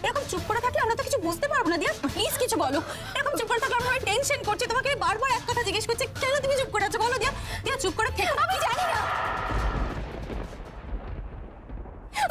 এরকম চুপ করে থাকলে আমরা তো কিছু বুঝতে পারবো না। দিয়া প্লিজ কিছু বলো। এরকম চুপ করে থাকলে আমরা টেনশন করছি, তোমাকে বারবার এক কথা জিজ্ঞেস করছি, কেন তুমি চুপ করে আছো বলো। দিয়া দিয়া চুপ করে থেকো। আমি জানি না,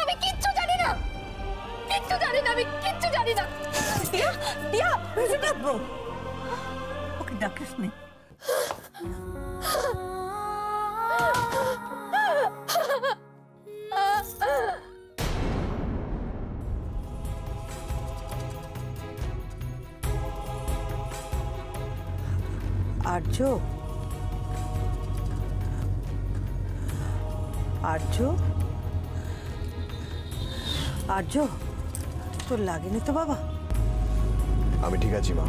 আমি কিচ্ছু জানি না, কিচ্ছু জানি না, আমি কিচ্ছু জানি না। দিয়া দিয়া বুঝে ডাকবো, ওকে ডাকিস নি। আর্য, আর্য, আর্য, তোর লাগেনি তো বাবা? আমি ঠিক আছি মা।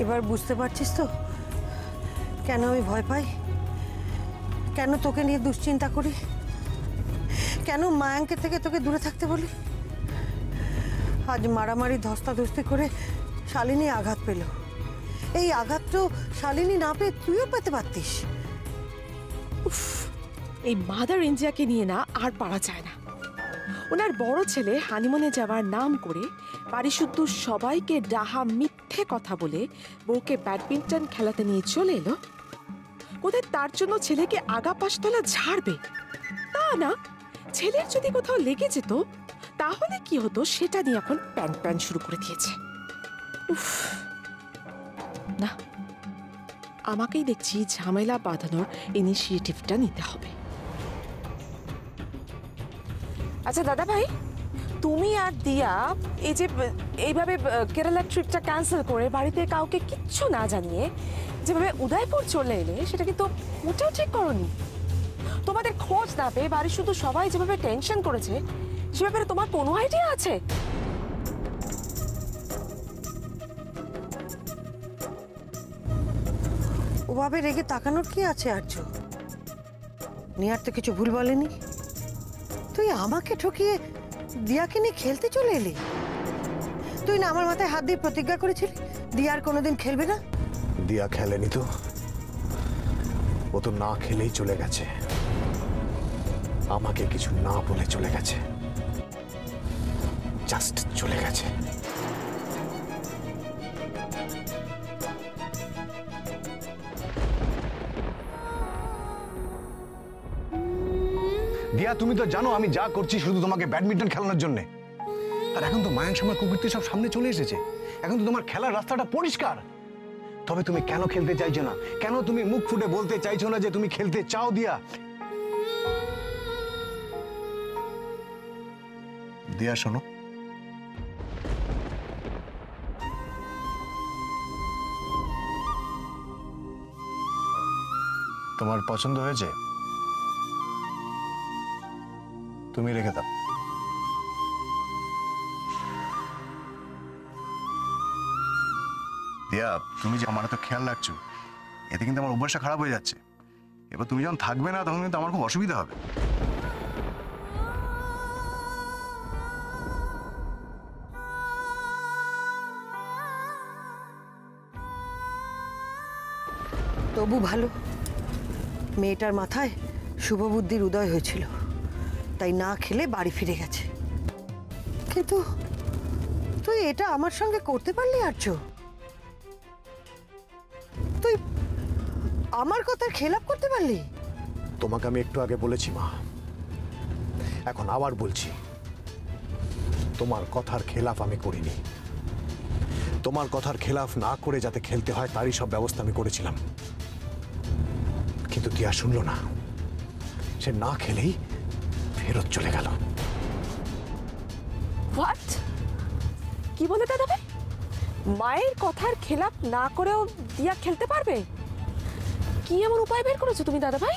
এবার বুঝতে পারছিস তো কেন আমি ভয় পাই, কেন তোকে নিয়ে দুশ্চিন্তা করি, কেন মায়াঙ্কের থেকে তোকে দূরে থাকতে বলি? আজ মারামারি ধস্তাধস্তি করে শালিনী আঘাত পেল। এই আঘাত তো শালিনী না পেয়ে তুইও পেতে পারতিস। এই মাদার ইন্ডিয়াকে নিয়ে না আর পারা যায় না। ওনার বড় ছেলে হানিমুনে যাওয়ার নাম করে বাড়ি শুদ্ধ সবাইকে ডাহা মিথ্যে কথা বলে বউকে ব্যাডমিন্টন খেলাতে নিয়ে চলে এলো। কোথায় তার জন্য ছেলেকে আগা পাশতলা ঝাড়বে? তা না, ছেলের যদি কোথাও লেগে যেত তাহলে কি হতো সেটা নিয়ে এখন প্যান প্যান শুরু করে দিয়েছে। উফ, না, আমাকেই দেখছি ঝামেলা বাঁধানোর ইনিশিয়েটিভটা নিতে হবে। আচ্ছা দাদা ভাই, তুমি আর দিয়া এই যে এইভাবে কেরালা ট্রিপটা ক্যান্সেল করে বাড়িতে কাউকে কিচ্ছু না জানিয়ে যেভাবে উদয়পুর চলে এলে সেটা কিন্তু মোটেও ঠিক করনি। তোমাদের খোঁজ না পেয়ে বাড়ি শুধু সবাই যেভাবে টেনশন করেছে সে ব্যাপারে তোমার কোনো আইডিয়া আছে? ওভাবে রেগে তাকানোর কি আছে আর্য? নিয়ার তো কিছু ভুল বলেনি। তুই আমাকে ঠকিয়ে দিয়াকে নিয়ে খেলতে চলে এলি। তুই না আমার মাথায় হাত দিয়ে প্রতিজ্ঞা করেছিলি দিয়া আর কোনোদিন খেলবে না। দিয়া খেলেনি তো, ও তো না খেলেই চলে গেছে, আমাকে কিছু না বলে চলে গেছে, জাস্ট চলে গেছে। দিয়া তুমি তো জানো আমি যা করছি শুধু তোমাকে ব্যাডমিন্টন খেলানোর জন্য। আর এখন তো মায়াঙ্ক সময় কুকুরটি সব সামনে চলে এসেছে, এখন তো তোমার খেলার রাস্তাটা পরিষ্কার। তবে তুমি কেন খেলতে চাইছো না? কেন তুমি মুখ ফুটে বলতে চাইছো না যে তুমি খেলতে চাও? দিয়া দিয়া শোনো, তোমার পছন্দ হয়েছে, তুমি রেখে দাও। দিয়া তুমি যে আমার তো খেয়াল রাখছো, এতে কিন্তু আমার অভ্যাসটা খারাপ হয়ে যাচ্ছে। এবার তুমি যখন থাকবে না তখন কিন্তু আমার খুব অসুবিধা হবে। তবু ভালো, মেয়েটার মাথায় শুভ বুদ্ধির উদয় হয়েছিল, তাই না খেলে বাড়ি ফিরে গেছে। কিন্তু তুই এটা আমার সঙ্গে করতে পারলি আর্য? তুই আমার কথার খেলাপ করতে পারলি? তোমাকে আমি একটু আগে বলেছি মা, এখন আবার বলছি, তোমার কথার খেলাফ আমি করিনি। তোমার কথার খেলাফ না করে যাতে খেলতে হয় তারই সব ব্যবস্থা আমি করেছিলাম, কিন্তু দিয়া শুনলো না। সে না খেলেই ফেরত চলে গেল। হোয়াট? কি বলে দাদা ভাই? মায়ের কথার খেলাপ না করেও দিয়া খেলতে পারবে? কি এমন উপায় বের করেছো তুমি দাদা ভাই?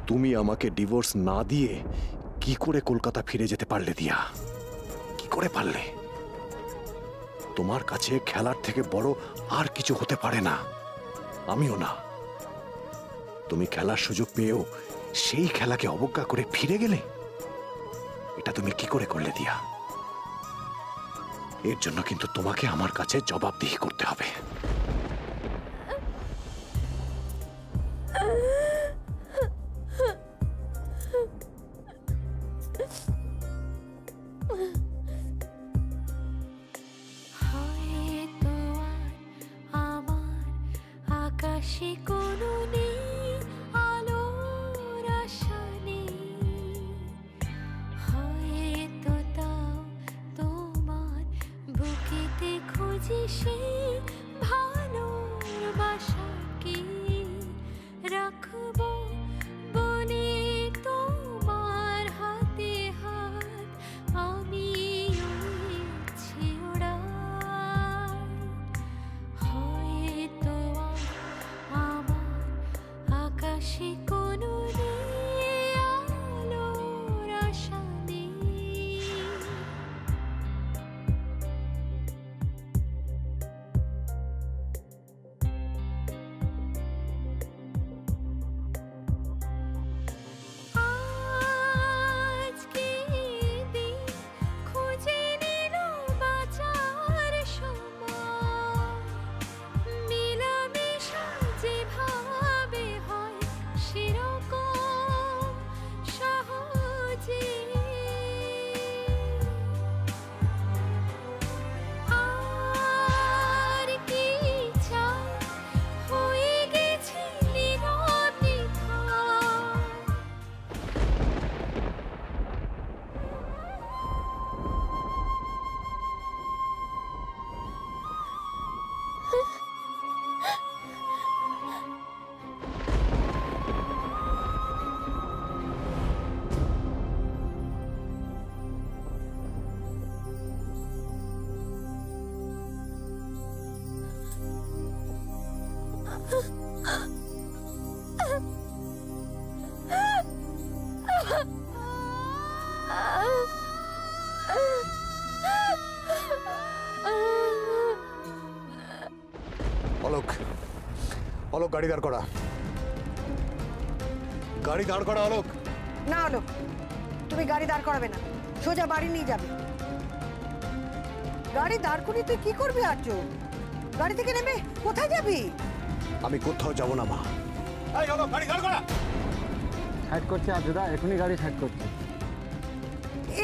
তুমি আমাকে ডিভোর্স না দিয়ে কি করে কলকাতা ফিরে যেতে পারলে দিয়া? কি করে পারলে? তোমার কাছে খেলার থেকে বড় আর কিছু হতে পারে না, আমিও না। তুমি খেলার সুযোগ পেয়েও সেই খেলাকে অবজ্ঞা করে ফিরে গেলে, এটা তুমি কি করে করলে দিয়া? এর জন্য কিন্তু তোমাকে আমার কাছে জবাবদিহি করতে হবে। আকাশে কোনো নেই আলোর আশা নেই, হয়তো তাও তোমার বুকেতে খুঁজি সেই ভালোবাসাকে, রাখবো বনে তোমার হাতে হাত, আমি উড়েছি ওড়াই, হয়তো আমার আকাশে কোনো নেই আলোর আশা নেই। আজকে দিন খুঁজে নিল বাঁচার সময়, মেলামেশা যেভাবে হয় সেরকম সহজে, আর কি চাই হয়ে গেছে নীরব নিথর। অলোক, অলোক গাড়ি দাঁড় করা, গাড়ি দাঁড় করা অলোক। না হলো, তুমি গাড়ি দাঁড় করাবে না, সোজা বাড়ি নিয়ে যাবে। গাড়ি দাঁড় করিয়ে তুই কি করবি আর্য? গাড়ি থেকে নেমে কোথায় যাবি? আমি কোথাও যাব না মা। এই অলোক, গাড়ি দাঁড় করা। সাইড করছে আর্যদা, এখনই গাড়ি সাইড করছে।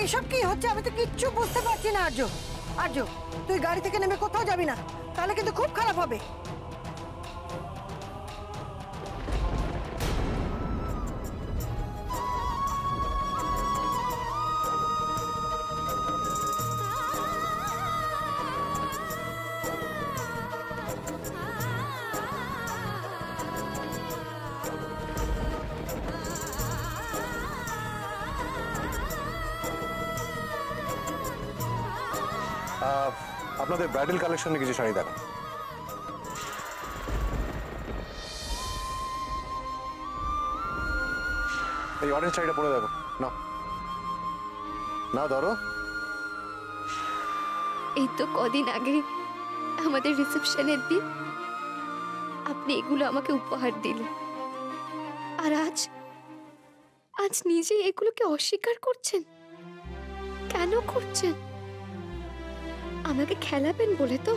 এসব কি হচ্ছে আমি তো কিচ্ছু বুঝতে পারছি না আর্য। আর্য, তুই গাড়ি থেকে নেমে কোথাও যাবি না, তাহলে কিন্তু খুব খারাপ হবে। আপনাদের ব্রাইডাল কালেকশনে কিছু শাড়ি দেখান। এই অরেঞ্জ শাড়িটা পরে দেখো না, না ধরো। এই তো কদিন আগে আমাদের রিসেপশনের দিন আপনি এগুলো আমাকে উপহার দিলেন, আর আজ আজ নিজে এগুলোকে অস্বীকার করছেন। কেন করছেন? আমাকে খেলাবেন বলে তো?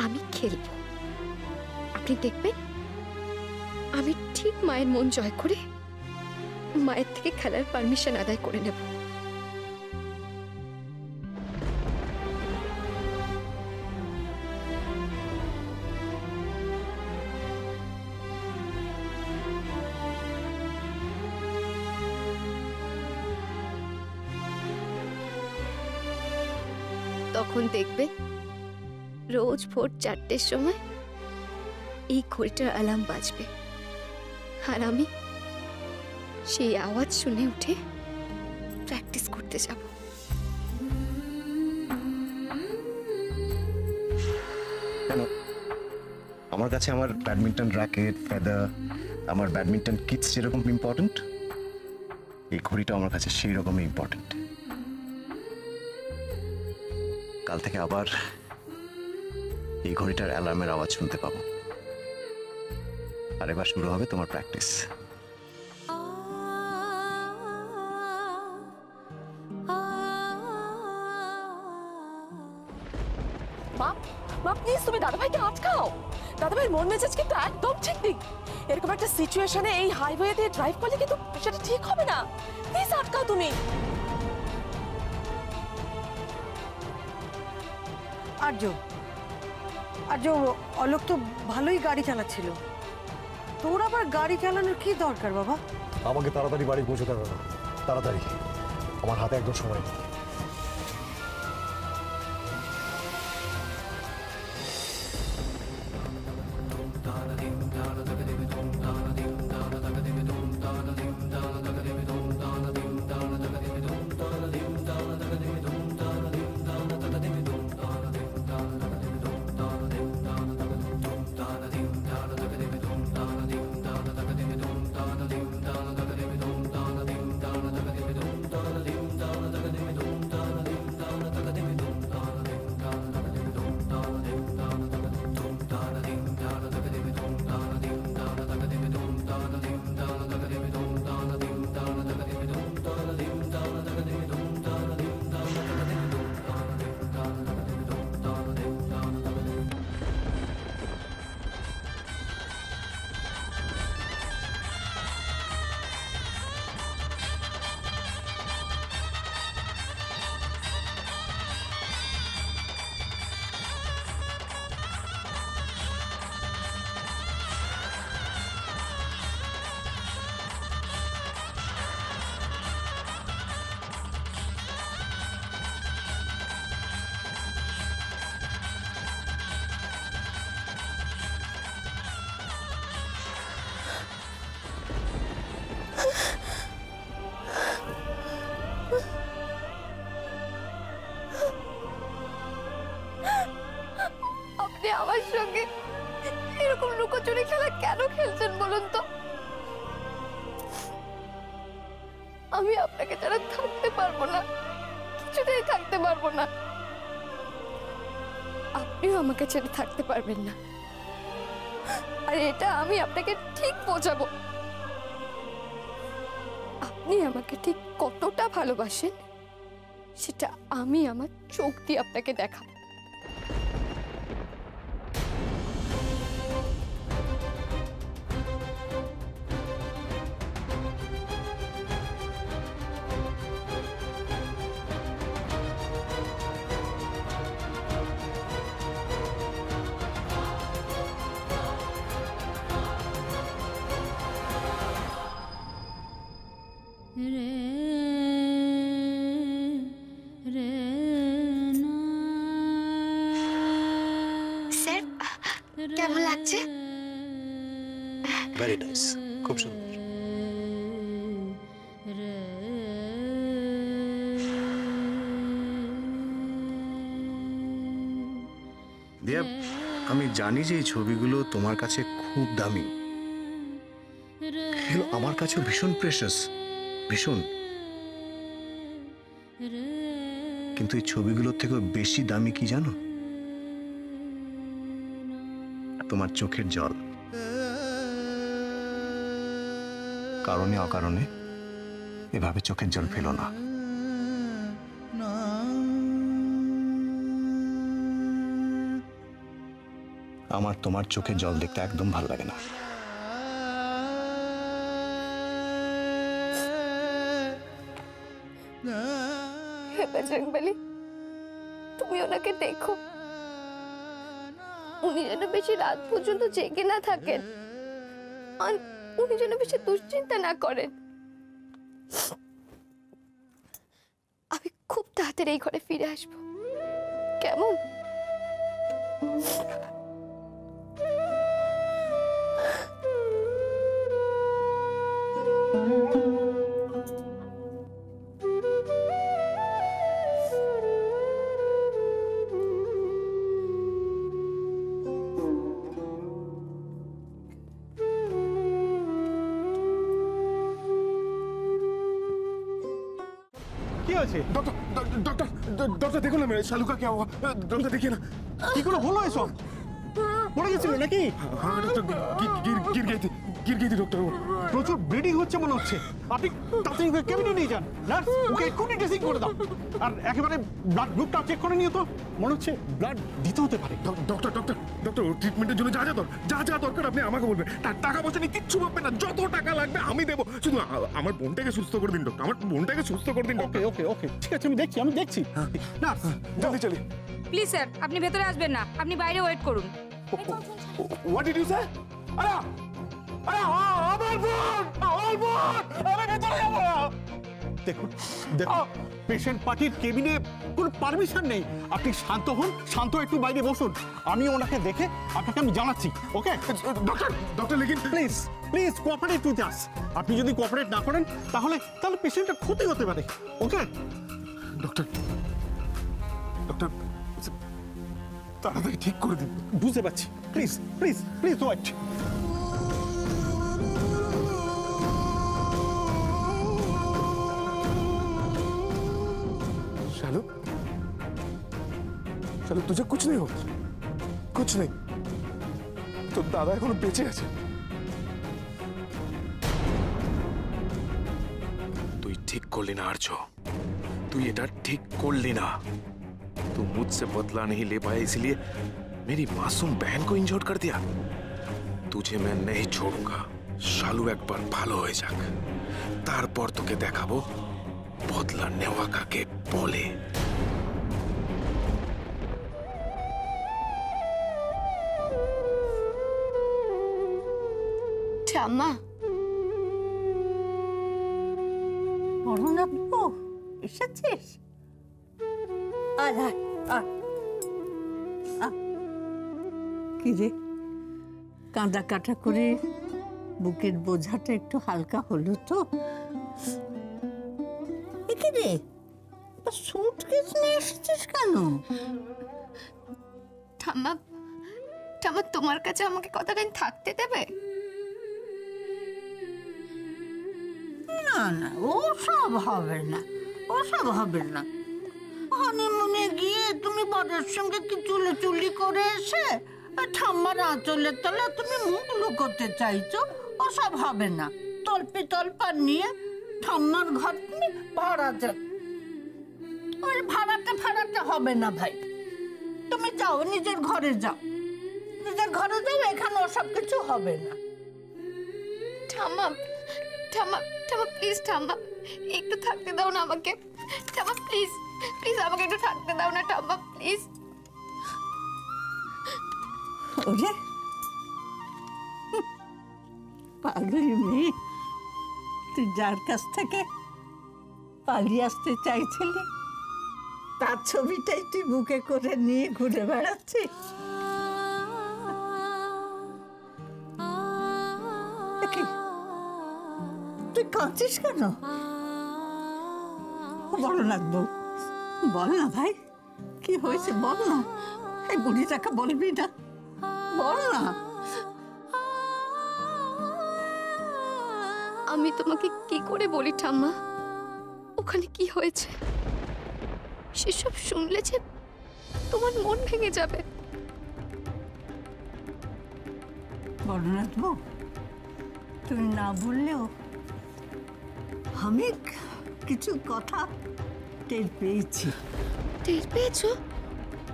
আমি খেলবো, আপনি দেখবেন আমি ঠিক মায়ের মন জয় করে মায়ের থেকে খেলার পারমিশন আদায় করে নেব। তখন দেখবে রোজ ভোর 4টের সময় এই ঘড়িটার অ্যালার্ম বাজবে, আর আমি সেই আওয়াজ শুনে উঠে প্র্যাকটিস করতে যাব। কেন? আমার কাছে আমার ব্যাডমিন্টন র্যাকেট, ফেদার, আমার ব্যাডমিন্টন কিটস যেরকম ইম্পর্টেন্ট, এই ঘড়িটা আমার কাছে সেই রকমই ইম্পর্টেন্ট। কাল থেকে আবার এই ঘড়িটার অ্যালার্মের আওয়াজ শুনতে পাবো, আর এবার শুরু হবে তোমার প্র্যাকটিস। মা, মা প্লিজ তুমি দাদাভাইকে আটকাও। দাদাভাইয়ের মন মেজাজ কিন্তু একদম ঠিক নেই। এরকম একটা সিচুয়েশনে এই হাইওয়ে দিয়ে ড্রাইভ করলে কিন্তু সেটা ঠিক হবে না। প্লিজ আটকাও তুমি। আর্য, আর যে অলোক তো ভালোই গাড়ি চালাচ্ছিল, তোর আবার গাড়ি চালানোর কি দরকার বাবা? আমাকে তাড়াতাড়ি বাড়ি পৌঁছতে হবে, তাড়াতাড়ি, আমার হাতে একদম সময় নেই। আপনি আমার সঙ্গে এরকম লুকোচুরি খেলা কেন খেলছেন বলুন তো? আমি আপনাকে ছাড়া থাকতে পারবো না, কিছুতেই থাকতে পারবো না। আপনিও আমাকে ছেড়ে থাকতে পারবেন না, আর এটা আমি আপনাকে ঠিক বোঝাবো। আপনি আমাকে ঠিক কতটা ভালোবাসেন সেটা আমি আমার চোখ দিয়ে আপনাকে দেখাবো। স্যার কেমন লাগছে? ভেরি নাইস, খুব সুন্দর। দিয়া, আমি জানি যে এই ছবিগুলো তোমার কাছে খুব দামি, এগুলো আমার কাছেও ভীষণ প্রেশাস, ভীষণ। কিন্তু এই ছবিগুলোর থেকেও বেশি দামি কি জানো? তোমার চোখের জল। কারণে অকারণে এভাবে চোখের জল ফেলো না। আমার তোমার চোখের জল দেখতে একদম ভালো লাগে না। বজরংবলী, তুমি ওনাকে দেখো, উনি যেন বেশি রাত পর্যন্ত জেগে না থাকেন, আর উনি যেন বেশি দুশ্চিন্তা না করেন। আমি খুব তাড়াতাড়ি এই ঘরে ফিরে আসবো, কেমন? কি হয়েছে? ডক্টর দেখুন না, মেরে শালুকা কে हुआ? ডক্টর দেখিয়ে না। কি করে হলো এসব? পড়ে গেছিল নাকি? হ্যাঁ ডক্টর, गिर गई थी डॉक्टर। প্রচুর ব্লিডিং হচ্ছে মনে হচ্ছে। আপনি তাড়াতাড়ি ওকে কেবিনে নিয়ে যান। নার্স, ওকে এক্ষুনি ড্রেসিং করে দাও। আর একেবারে ব্লাড গ্রুপটা চেক করে নিও তো। মনে হচ্ছে ব্লাড দিতে হতে পারে। ডক্টর ওর ট্রিটমেন্টের জন্য যা দরকার আপনি আমাকে বলবেন। টাকা পয়সা নিয়ে কিচ্ছু ভাববেন না, যত টাকা লাগবে আমি দেবো। শুধু আমার বোনটাকে সুস্থ করে দিন ডক্টর, আমার বোনটাকে সুস্থ করে দিন ডক্টর। ওকে ঠিক আছে, আমি দেখছি। নার্স, জলদি চলি। প্লিজ স্যার আপনি ভেতরে আসবেন না, আপনি বাইরে ওয়েট করুন। হোয়াট ডিড ইউ সে? আরে আরে আমার বোন, আমার বোন, আমি ভেতরে যাব না। দেখুন দেখুন, পেশেন্ট পার্টির কেবিনে কোনো পারমিশন নেই। আপনি শান্ত হন, শান্ত একটু বাইরে বসুন, আমি ওনাকে দেখে আপনাকে আমি জানাচ্ছি। ওকে ডক্টর, ডক্টর লেকিন please please cooperate with us. আপনি যদি কোঅপারেট না করেন তাহলে পেশেন্টের ক্ষতি হতে পারে। ওকে ডক্টর, ডক্টর তাড়াতাড়ি ঠিক করে দিন। বুঝতে পারছি, প্লিজ প্লিজ প্লিজ ওয়েট। शालू, शालू तुझे कुछ नहीं होगा, कुछ नहीं। तो दादा एखोनो बेঁচে আছে। তুই ঠিক করলি না আর্য, তুই এটা ঠিক করলি না। तू मुझसे बदला नहीं ले पाया इसलिए मेरी मासूम बहन को इंजर्ड कर दिया। तुझे मैं नहीं छोड़ूंगा। শালু একবার ভালো হয়ে যাক, তারপর তোকে দেখাবো বদলা নেওয়া কাকে বলে। ঠাম্মা, অরুণাব্বু এসেছিস? আয় আয় আয়। কি রে, কাঁদা কাটা করে বুকের বোঝাটা একটু হালকা হলো তো? কি রে, সুটকেস নিয়ে এসেছিস কেন? ঠাম্মা, ঠাম্মা তোমার কাছে আমাকে কতদিন থাকতে দেবে? না না, ওসব হবে না, ওসব হবে না। হানিমুনে গিয়ে তুমি বরের সঙ্গে কি চুলি করে এসে ঠাম্মার আঁচলের তলা তুমি মুখ লুকোতে চাইছো? ওসব হবে না। তল্পি তল্পার নিয়ে ঠাম্মার ঘর তুমি ভাড়াতে, ওই ভাড়াতে হবে না ভাই। তুমি যাও, নিজের ঘরে যাও, নিজের ঘরে যাও, এখানে ওসব কিছু হবে না। ঠাম্মা, ঠাম্মা, ঠাম্মা প্লিজ, ঠাম্মা একটু থাকতে দাও না আমাকে। ঠাম্মা প্লিজ, প্লিজ আমাকে একটু থাকতে দাও না ঠাম্মা, প্লিজ। ওরে পাগলি মেয়ে, তুই যার কাছ থেকে পালিয়ে আসতে চাইছিলি তার ছবিটাই তুই বুকে করে নিয়ে ঘুরে বেড়াচ্ছিস। তুই কাঁদছিস কেন? বলো না বউ, বল না ভাই, কি হয়েছে বল না। এই বুড়িটাকে বলবি না, বল না। আমি তোমাকে কি করে বলি ঠাম্মা, ওখানে কি হয়েছে সেসব শুনলে যে তোমার মন ভেঙে যাবে। বলনাথ বউ, তুমি না বললেও আমি কিছু কথা টের পেয়েছি। টের পেয়েছো?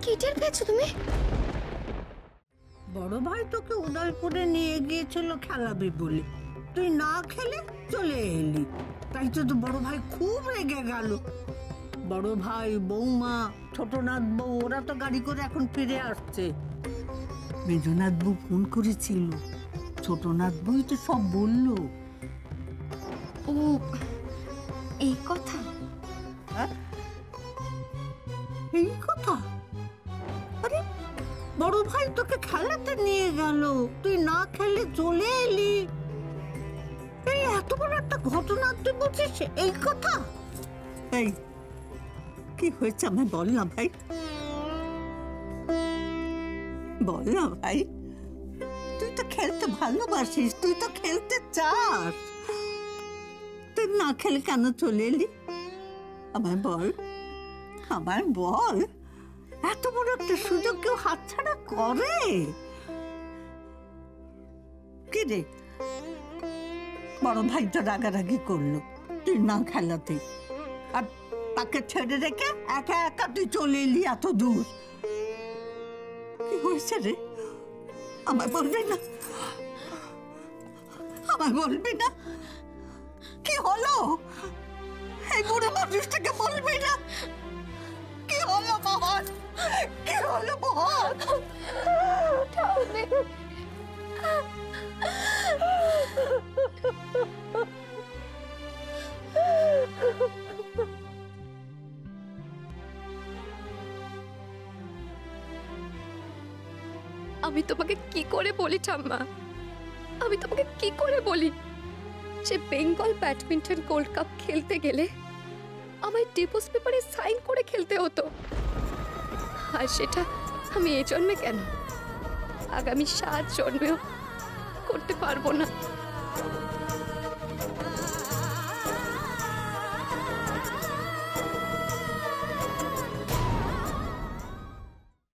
কি টের পেয়েছো তুমি? বড় ভাই তোকে উদয়পুরে নিয়ে গিয়েছিল খেলাবি বলে, তুই না খেলে চলে এলি, তাই তো বড় ভাই খুব রেগে গেল। বড় ভাই, বৌমা, ছোটনাথ বউ ওরা তো গাড়ি করে এখন ফিরে আসছে। মেজনাথ বউ ফোন করেছিল, ছোটনাথ বউই তো সব বলল। ও এই কথা? এই কথা? আরে বড় ভাই তোকে খেলাতে নিয়ে গেল, তুই না খেলে চলে এলি, এই এত বড় একটা ঘটনা তুই বলছিস এই কথা? এই কি হয়েছে আমায় বল না ভাই, বল না ভাই। তুই তো খেলতে ভালোবাসিস, তুই তো খেলতে চাস, তুই না খেলে কেন চলে এলি? আমায় বল, আমায় বল। এত বড় একটা সুযোগ কেউ হাতছাড়া করে? কি রে, বড় ভাই তো রাগারাগি করলো তুই না খেলাতে, আর তাকে ছেড়ে রেখে একা একা তুই চলে এলি এত দূর। কি হয়েছে রে, আমায় বলবি না? আমায় বলবি না কি হলো? এই বুড়ো মানুষটাকে বলবি না? কি হলো বল, কি হলো বল? ঠাম্মি আমি তোমাকে কি করে বলি ঠাম্মা, আমি তোমাকে কি করে বলি? সে বেঙ্গল ব্যাডমিন্টন গোল্ড কাপ খেলতে গেলে আমায় ডিভোর্স পেপারে সাইন করে খেলতে হতো, আর সেটা আমি এই জন্মে কেন, আগামী 7 জন্মেও করতে পারবো না।